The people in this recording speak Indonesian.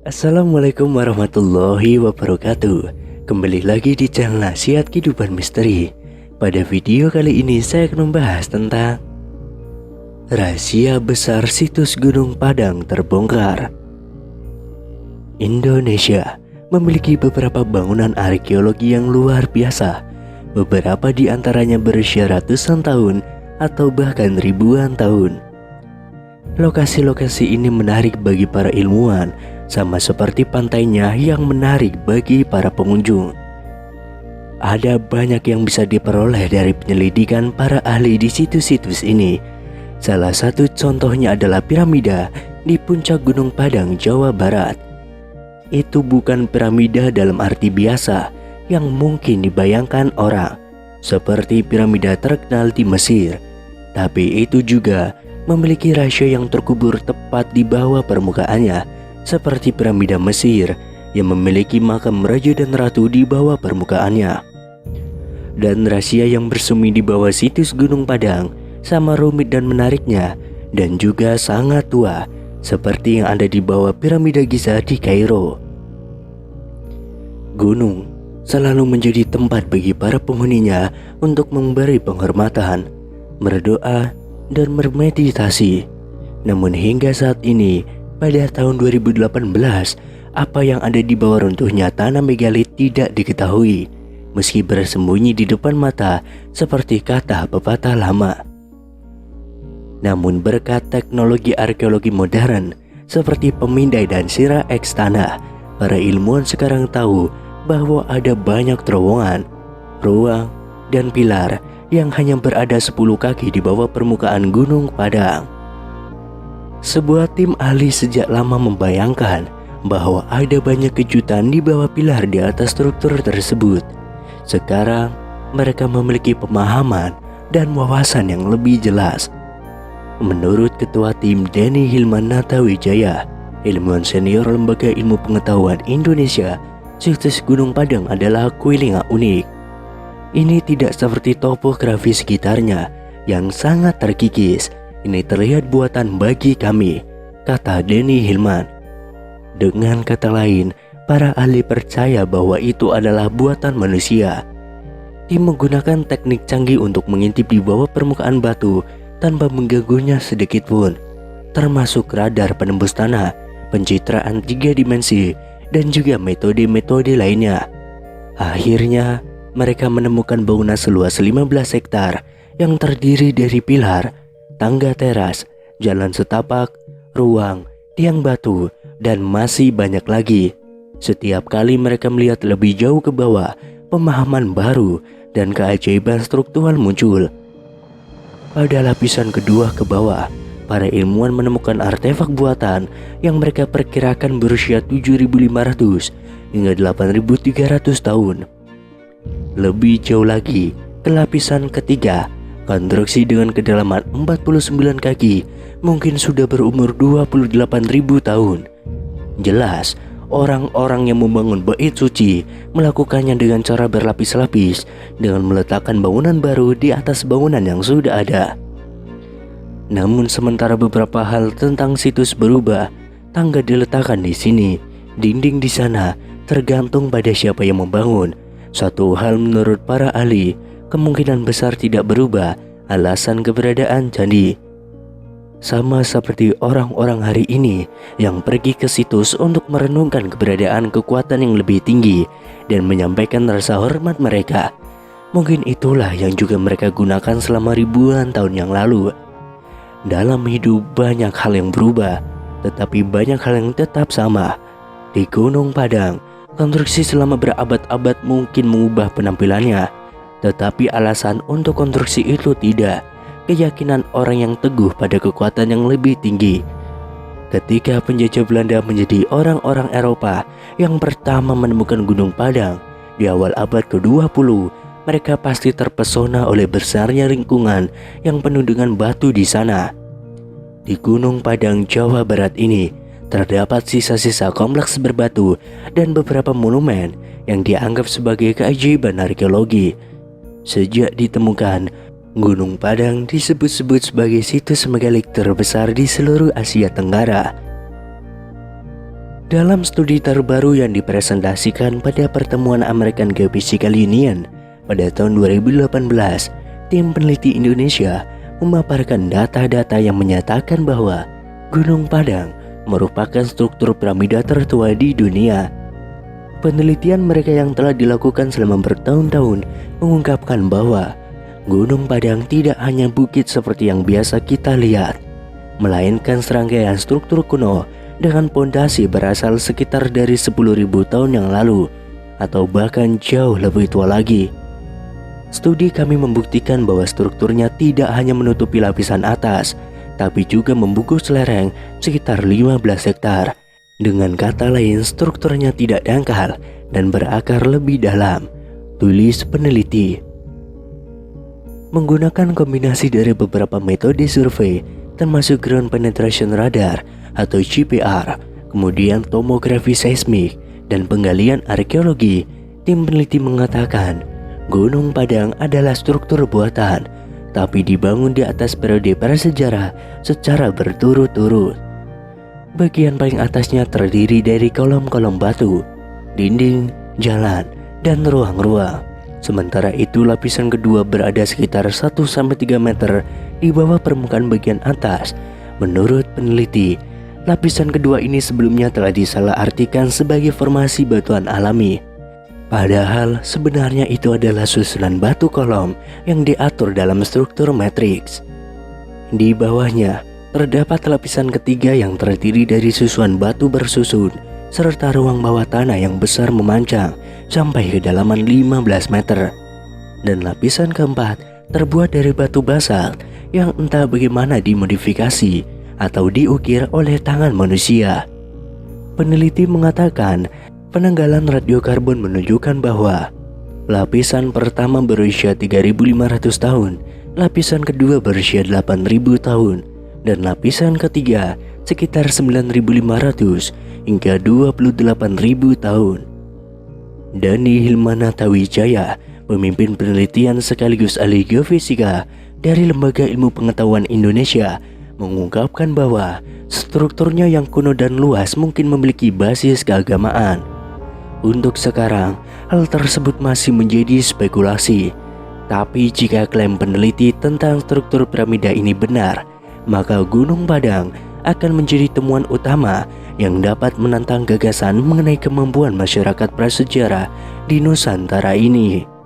Assalamualaikum warahmatullahi wabarakatuh. Kembali lagi di channel Nasihat Kehidupan Misteri. Pada video kali ini saya akan membahas tentang rahasia besar situs Gunung Padang terbongkar. Indonesia memiliki beberapa bangunan arkeologi yang luar biasa. Beberapa di antaranya berusia ratusan tahun atau bahkan ribuan tahun. Lokasi-lokasi ini menarik bagi para ilmuwan, sama seperti pantainya yang menarik bagi para pengunjung. Ada banyak yang bisa diperoleh dari penyelidikan para ahli di situs-situs ini. Salah satu contohnya adalah piramida di puncak Gunung Padang, Jawa Barat. Itu bukan piramida dalam arti biasa yang mungkin dibayangkan orang, seperti piramida terkenal di Mesir. Tapi itu juga memiliki rahasia yang terkubur tepat di bawah permukaannya, seperti piramida Mesir yang memiliki makam raja dan ratu di bawah permukaannya. Dan rahasia yang bersembunyi di bawah situs Gunung Padang sama rumit dan menariknya, dan juga sangat tua, seperti yang ada di bawah piramida Giza di Kairo. Gunung selalu menjadi tempat bagi para penghuninya untuk memberi penghormatan, berdoa, dan bermeditasi. Namun hingga saat ini, pada tahun 2018, apa yang ada di bawah runtuhnya tanah megalit tidak diketahui, meski bersembunyi di depan mata seperti kata pepatah lama. Namun berkat teknologi arkeologi modern seperti pemindai dan sirah X tanah, para ilmuwan sekarang tahu bahwa ada banyak terowongan, ruang, dan pilar yang hanya berada 10 kaki di bawah permukaan Gunung Padang. Sebuah tim ahli sejak lama membayangkan bahwa ada banyak kejutan di bawah pilar di atas struktur tersebut. Sekarang mereka memiliki pemahaman dan wawasan yang lebih jelas. Menurut Ketua Tim Denny Hilman Natawijaya, ilmuwan senior Lembaga Ilmu Pengetahuan Indonesia, situs Gunung Padang adalah kuil yang unik. Ini tidak seperti topografi sekitarnya yang sangat terkikis. Ini terlihat buatan bagi kami, kata Denny Hilman. Dengan kata lain, para ahli percaya bahwa itu adalah buatan manusia. Tim menggunakan teknik canggih untuk mengintip di bawah permukaan batu tanpa mengganggunya sedikit pun, termasuk radar penembus tanah, pencitraan 3 dimensi, dan juga metode-metode lainnya. Akhirnya, mereka menemukan bangunan seluas 15 hektar yang terdiri dari pilar, tangga teras, jalan setapak, ruang, tiang batu, dan masih banyak lagi. Setiap kali mereka melihat lebih jauh ke bawah, pemahaman baru dan keajaiban struktural muncul. Pada lapisan kedua ke bawah, para ilmuwan menemukan artefak buatan yang mereka perkirakan berusia 7.500 hingga 8.300 tahun. Lebih jauh lagi, ke lapisan ketiga, konstruksi dengan kedalaman 49 kaki mungkin sudah berumur 28.000 tahun. Jelas, orang-orang yang membangun bait suci melakukannya dengan cara berlapis-lapis dengan meletakkan bangunan baru di atas bangunan yang sudah ada. Namun sementara beberapa hal tentang situs berubah, tangga diletakkan di sini, dinding di sana, tergantung pada siapa yang membangun. Satu hal menurut para ahli, kemungkinan besar tidak berubah alasan keberadaan candi. Sama seperti orang-orang hari ini yang pergi ke situs untuk merenungkan keberadaan kekuatan yang lebih tinggi dan menyampaikan rasa hormat mereka. Mungkin itulah yang juga mereka gunakan selama ribuan tahun yang lalu. Dalam hidup banyak hal yang berubah, tetapi banyak hal yang tetap sama. Di Gunung Padang, konstruksi selama berabad-abad mungkin mengubah penampilannya, tetapi alasan untuk konstruksi itu tidak. Keyakinan orang yang teguh pada kekuatan yang lebih tinggi. Ketika penjajah Belanda menjadi orang-orang Eropa yang pertama menemukan Gunung Padang di awal abad ke-20, mereka pasti terpesona oleh besarnya lingkungan yang penuh dengan batu di sana. Di Gunung Padang, Jawa Barat ini, terdapat sisa-sisa kompleks berbatu dan beberapa monumen yang dianggap sebagai keajaiban arkeologi. Sejak ditemukan, Gunung Padang disebut-sebut sebagai situs megalik terbesar di seluruh Asia Tenggara. Dalam studi terbaru yang dipresentasikan pada pertemuan American Geophysical Union pada tahun 2018, tim peneliti Indonesia memaparkan data-data yang menyatakan bahwa Gunung Padang merupakan struktur piramida tertua di dunia. Penelitian mereka yang telah dilakukan selama bertahun-tahun mengungkapkan bahwa Gunung Padang tidak hanya bukit seperti yang biasa kita lihat, melainkan serangkaian struktur kuno dengan pondasi berasal sekitar dari 10.000 tahun yang lalu atau bahkan jauh lebih tua lagi. Studi kami membuktikan bahwa strukturnya tidak hanya menutupi lapisan atas, tapi juga membungkus lereng sekitar 15 hektar. Dengan kata lain, strukturnya tidak dangkal dan berakar lebih dalam, tulis peneliti. Menggunakan kombinasi dari beberapa metode survei, termasuk ground penetration radar atau GPR, kemudian tomografi seismik dan penggalian arkeologi, tim peneliti mengatakan Gunung Padang adalah struktur buatan, tapi dibangun di atas periode prasejarah secara berturut-turut. Bagian paling atasnya terdiri dari kolom-kolom batu, dinding, jalan, dan ruang-ruang. Sementara itu lapisan kedua berada sekitar 1-3 meter di bawah permukaan bagian atas. Menurut peneliti, lapisan kedua ini sebelumnya telah disalahartikan sebagai formasi batuan alami. Padahal sebenarnya itu adalah susunan batu kolom yang diatur dalam struktur matriks. Di bawahnya terdapat lapisan ketiga yang terdiri dari susunan batu bersusun serta ruang bawah tanah yang besar memanjang sampai kedalaman 15 meter. Dan lapisan keempat terbuat dari batu basalt yang entah bagaimana dimodifikasi atau diukir oleh tangan manusia. Peneliti mengatakan penanggalan radiokarbon menunjukkan bahwa lapisan pertama berusia 3.500 tahun, lapisan kedua berusia 8.000 tahun, dan lapisan ketiga sekitar 9.500 hingga 28.000 tahun. Dani Hilmanata Wijaya, pemimpin penelitian sekaligus ahli geofisika dari Lembaga Ilmu Pengetahuan Indonesia, mengungkapkan bahwa strukturnya yang kuno dan luas mungkin memiliki basis keagamaan. Untuk sekarang, hal tersebut masih menjadi spekulasi. Tapi jika klaim peneliti tentang struktur piramida ini benar, maka Gunung Padang akan menjadi temuan utama yang dapat menantang gagasan mengenai kemampuan masyarakat prasejarah di Nusantara ini.